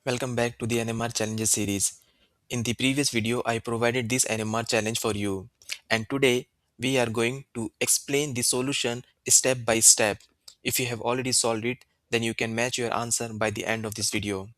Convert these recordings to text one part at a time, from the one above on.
Welcome back to the NMR Challenges series. In the previous video, I provided this NMR challenge for you, and today we are going to explain the solution step by step. If you have already solved it, then you can match your answer by the end of this video.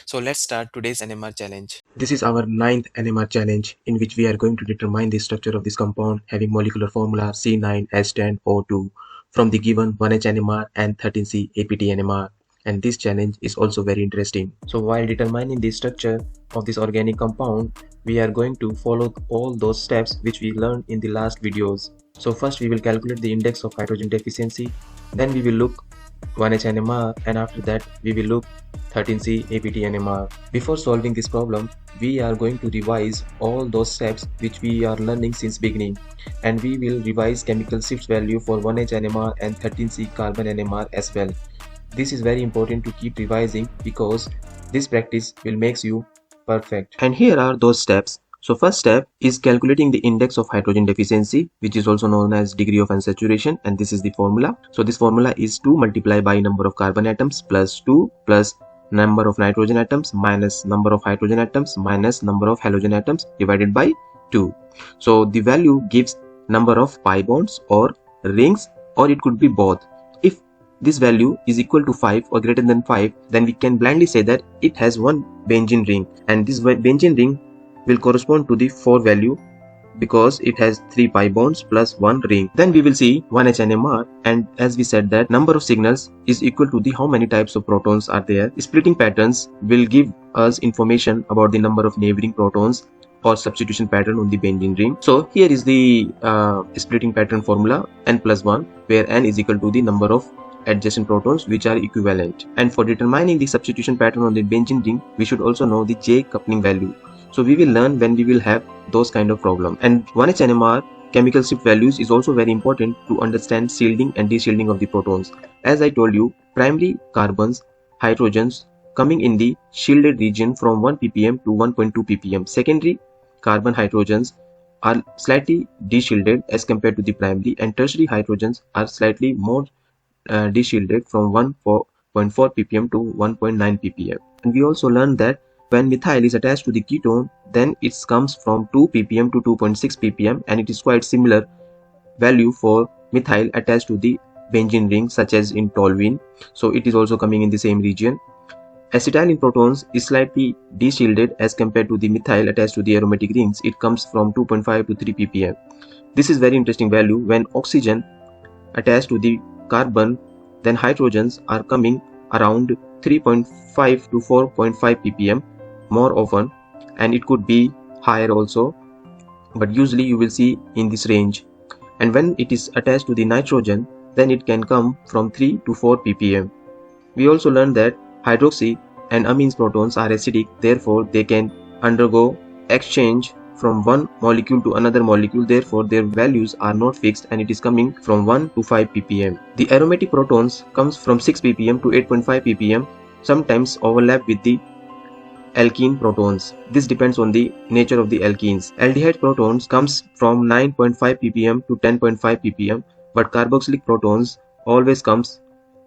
So let's start today's NMR challenge. This is our ninth NMR challenge in which we are going to determine the structure of this compound having molecular formula C9H10O2 from the given 1H NMR and 13C APT NMR. And this challenge is also very interesting. So while determining the structure of this organic compound, we are going to follow all those steps which we learned in the last videos. So first we will calculate the index of hydrogen deficiency, then we will look 1H NMR, and after that we will look 13C APT NMR. Before solving this problem, we are going to revise all those steps which we are learning since beginning, and we will revise chemical shift value for 1H NMR and 13C carbon NMR as well. This is very important to keep revising because this practice will make you perfect. And here are those steps. So first step is calculating the index of hydrogen deficiency, which is also known as degree of unsaturation, and this is the formula. So this formula is 2 multiplied by number of carbon atoms plus 2 plus number of nitrogen atoms minus number of hydrogen atoms minus number of halogen atoms divided by 2. So the value gives number of pi bonds or rings, or it could be both. If this value is equal to 5 or greater than 5, then we can blindly say that it has one benzene ring, and this benzene ring will correspond to the 4 value because it has 3 pi bonds plus 1 ring. Then we will see 1H NMR, and as we said that number of signals is equal to the how many types of protons are there. Splitting patterns will give us information about the number of neighboring protons or substitution pattern on the benzene ring. So here is the splitting pattern formula, n plus 1, where n is equal to the number of adjacent protons which are equivalent. And for determining the substitution pattern on the benzene ring, we should also know the J coupling value. So we will learn when we will have those kind of problem. And 1H NMR chemical shift values is also very important to understand shielding and deshielding of the protons. As I told you, primary carbons, hydrogens coming in the shielded region from 1 ppm to 1.2 ppm. Secondary carbon hydrogens are slightly deshielded as compared to the primary, and tertiary hydrogens are slightly more deshielded from 1.4 ppm to 1.9 ppm. And we also learned that when methyl is attached to the ketone, then it comes from 2 ppm to 2.6 ppm, and it is quite similar value for methyl attached to the benzene ring, such as in toluene. So it is also coming in the same region. Acetylene protons is slightly deshielded as compared to the methyl attached to the aromatic rings. It comes from 2.5 to 3 ppm. This is very interesting value. When oxygen attached to the carbon, then hydrogens are coming around 3.5 to 4.5 ppm more often, and it could be higher also, but usually you will see in this range. And when it is attached to the nitrogen, then it can come from 3 to 4 ppm. We also learned that hydroxy and amines protons are acidic, therefore they can undergo exchange from one molecule to another molecule, therefore their values are not fixed, and it is coming from 1 to 5 ppm. The aromatic protons comes from 6 ppm to 8.5 ppm, sometimes overlap with the alkene protons. This depends on the nature of the alkenes. Aldehyde protons comes from 9.5 ppm to 10.5 ppm, but carboxylic protons always comes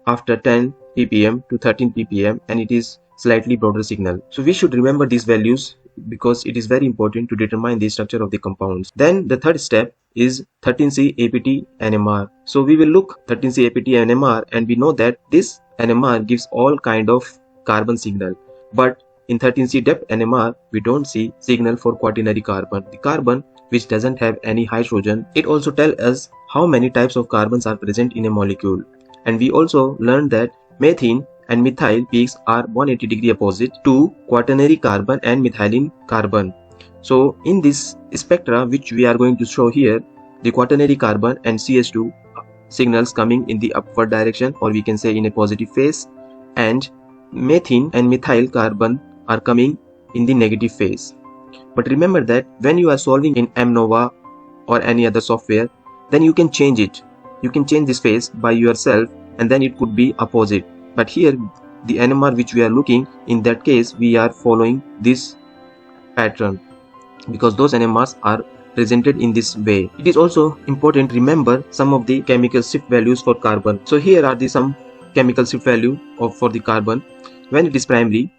after 10 ppm to 13 ppm, and it is slightly broader signal. So we should remember these values because it is very important to determine the structure of the compounds. Then the third step is 13C APT NMR. So we will look 13C APT NMR, and we know that this NMR gives all kind of carbon signal, but in 13C depth NMR we don't see signal for quaternary carbon, the carbon which doesn't have any hydrogen. It also tells us how many types of carbons are present in a molecule. And we also learned that methane and methyl peaks are 180 degree opposite to quaternary carbon and methylene carbon. So in this spectra which we are going to show here, the quaternary carbon and CH2 signals coming in the upward direction, or we can say in a positive phase, and methane and methyl carbon are coming in the negative phase. But remember that when you are solving in MNOVA or any other software, then you can change it. You can change this phase by yourself, and then it could be opposite. But here the NMR which we are looking, in that case we are following this pattern because those NMRs are presented in this way. It is also important to remember some of the chemical shift values for carbon. So here are some chemical shift value for the carbon. When it is primary,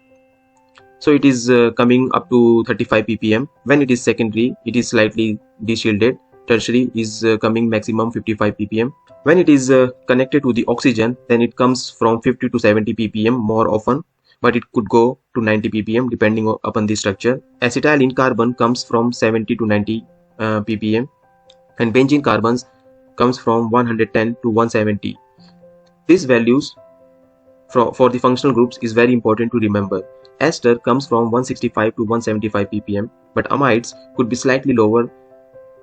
So it is coming up to 35 ppm. When it is secondary, it is slightly deshielded. Tertiary is coming maximum 55 ppm. When it is connected to the oxygen, then it comes from 50 to 70 ppm more often, but it could go to 90 ppm depending upon the structure. Acetylene carbon comes from 70 to 90 ppm, and benzene carbons comes from 110 to 170. These values for the functional groups is very important to remember. Ester comes from 165 to 175 ppm, but amides could be slightly lower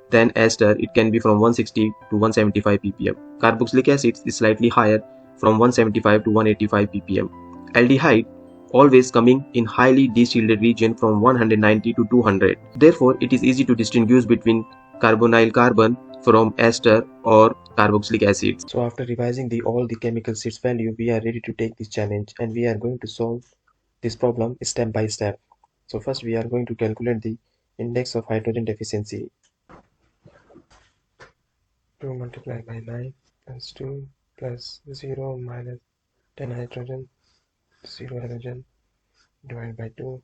than ester. It can be from 160 to 175 ppm. Carboxylic acid is slightly higher from 175 to 185 ppm. Aldehyde always coming in highly deshielded region from 190 to 200. Therefore, it is easy to distinguish between carbonyl carbon from ester or carboxylic acid. So after revising all the chemical sheets value, we are ready to take this challenge, and we are going to solve this problem step by step. So first we are going to calculate the index of hydrogen deficiency. 2 multiplied by 9 plus 2 plus 0 minus 10 hydrogen, 0 hydrogen divided by 2,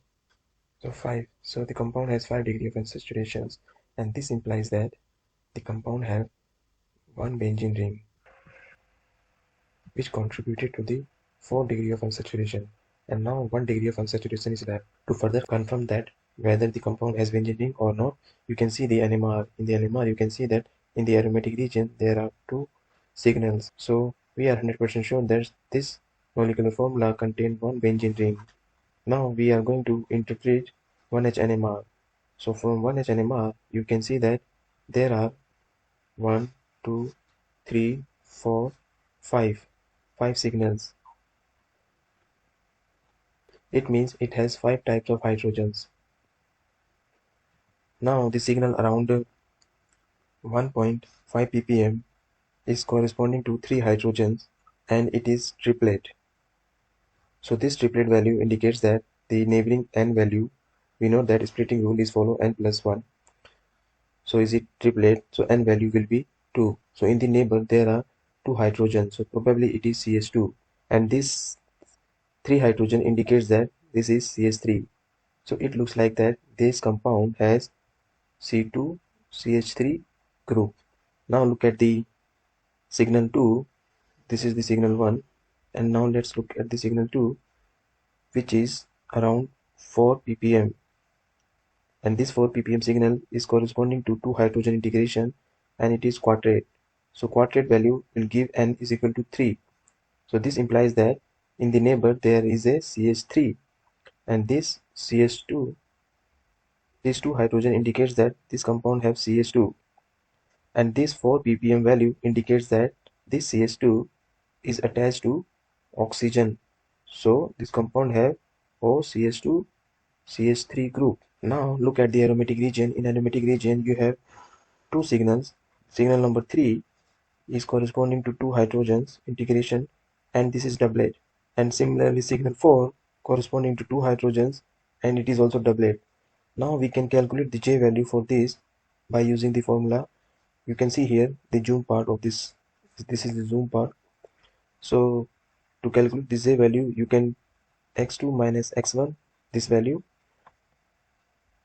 so 5. So the compound has 5 degrees of unsaturation, and this implies that the compound have one benzene ring, which contributed to the 4 degree of unsaturation, and now 1 degree of unsaturation is left. To further confirm that whether the compound has benzene ring or not, you can see the NMR. In the NMR, you can see that in the aromatic region there are 2 signals. So we are 100% sure that this molecular formula contains one benzene ring. Now we are going to interpret 1H NMR. So from 1H NMR, you can see that there are 1, 2, 3, 4, 5 signals. It means it has 5 types of hydrogens. Now the signal around 1.5 ppm is corresponding to 3 hydrogens, and it is triplet. So this triplet value indicates that the neighboring n value, we know that splitting rule is follow n plus 1. So is it triplet? So n value will be 2. So in the neighbor there are 2 hydrogens. So probably it is CH2. And this 3 hydrogen indicates that this is CH3. So it looks like that this compound has C2CH3 group. Now look at the signal 2. This is the signal 1. And now let's look at the signal 2, which is around 4 ppm. And this 4 ppm signal is corresponding to 2 hydrogen integration, and it is quadrate. So quadrate value will give n is equal to 3. So this implies that in the neighbor there is a CH3, and this CH2, this 2 hydrogen indicates that this compound have CH2, and this 4 ppm value indicates that this CH2 is attached to oxygen. So this compound have OCH2 CH3 group. Now look at the aromatic region. In aromatic region you have 2 signals. Signal number 3 is corresponding to 2 hydrogens integration, and this is doublet. And similarly signal 4 corresponding to 2 hydrogens, and it is also doublet. Now we can calculate the J value for this by using the formula. You can see here the zoom part of this. This is the zoom part. So to calculate this J value, you can x2 minus x1, this value,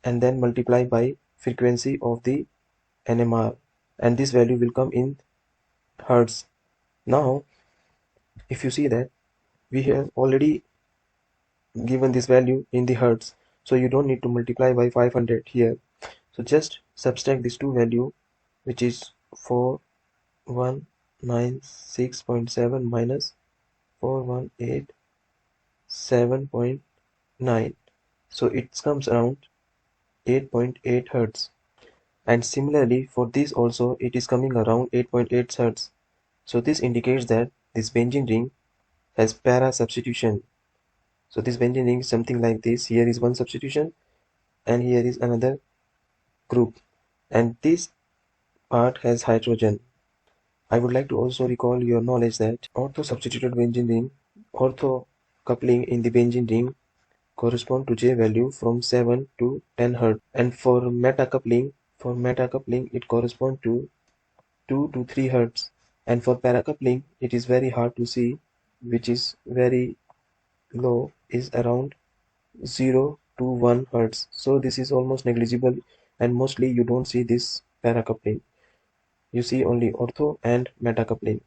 and then multiply by frequency of the NMR, and this value will come in hertz. Now if you see that we have already given this value in the hertz, so you don't need to multiply by 500 here. So just subtract this 2 value, which is 4196.7 minus 4187.9, so it comes around 8.8 hertz. And similarly for this also it is coming around 8.8 hertz. So this indicates that this benzene ring has para substitution. So this benzene ring is something like this. Here is one substitution, and here is another group, and this part has hydrogen. I would like to also recall your knowledge that ortho substituted benzene ring, ortho coupling in the benzene ring correspond to J value from 7 to 10 hertz, and for meta coupling it corresponds to 2 to 3 hertz, and for para coupling it is very hard to see, which is very low, is around 0 to 1 Hz. So this is almost negligible, and mostly you don't see this para coupling. You see only ortho and meta coupling.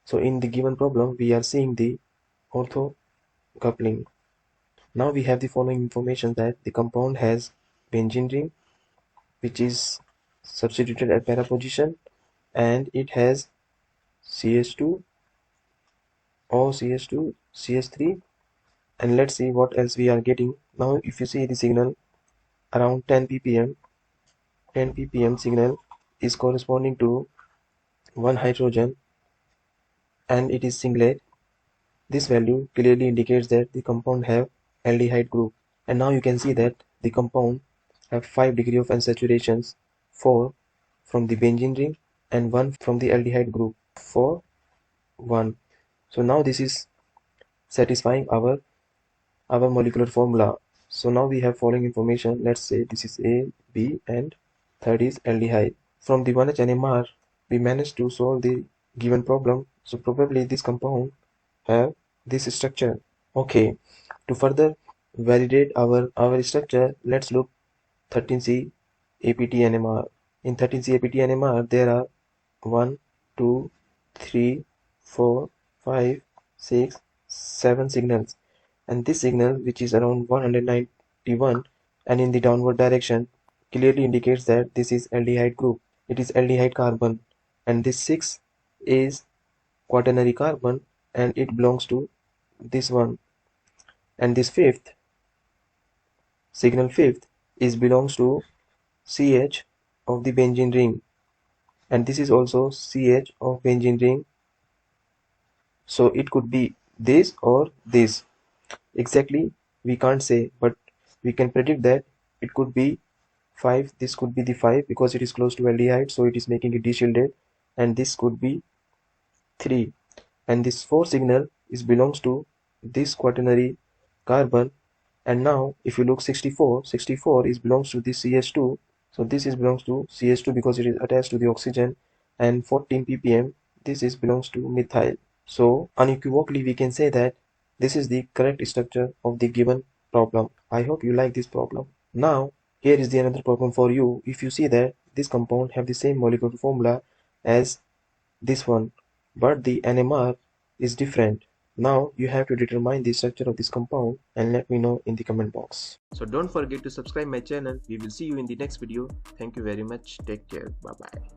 So in the given problem, we are seeing the ortho coupling. Now we have the following information that the compound has benzene ring, which is substituted at para position, and it has CH2, OCH2, CH3, and let's see what else we are getting. Now if you see the signal around 10 ppm, 10 ppm signal is corresponding to 1 hydrogen and it is singlet. This value clearly indicates that the compound have aldehyde group. And now you can see that the compound have 5 degree of unsaturations, 4 from the benzene ring and 1 from the aldehyde group, 4, 1. So now this is satisfying our molecular formula. So now we have following information. Let's say this is A, B, and third is aldehyde. From the 1H NMR, we managed to solve the given problem. So probably this compound have this structure. Okay, to further validate our structure, let's look 13C APT NMR. In 13C APT NMR, there are 1, 2, 3, 4, 5, 6, 7 signals, and this signal, which is around 191 and in the downward direction, clearly indicates that this is aldehyde group. It is aldehyde carbon, and this 6 is quaternary carbon and it belongs to this one, and this fifth signal, fifth, is belongs to CH of the benzene ring, and this is also CH of benzene ring. So it could be this or this. Exactly we can't say, but we can predict that it could be 5. This could be the 5 because it is close to aldehyde, so it is making it deshielded, and this could be 3, and this 4 signal is belongs to this quaternary carbon. And now if you look 64, 64 is belongs to this CH2, so this is belongs to CH2 because it is attached to the oxygen, and 14 ppm, this is belongs to methyl. So unequivocally we can say that this is the correct structure of the given problem. I hope you like this problem. Now here is the another problem for you. If you see that this compound have the same molecular formula as this one, but the NMR is different. Now you have to determine the structure of this compound and let me know in the comment box. So don't forget to subscribe my channel. We will see you in the next video. Thank you very much. Take care. Bye bye.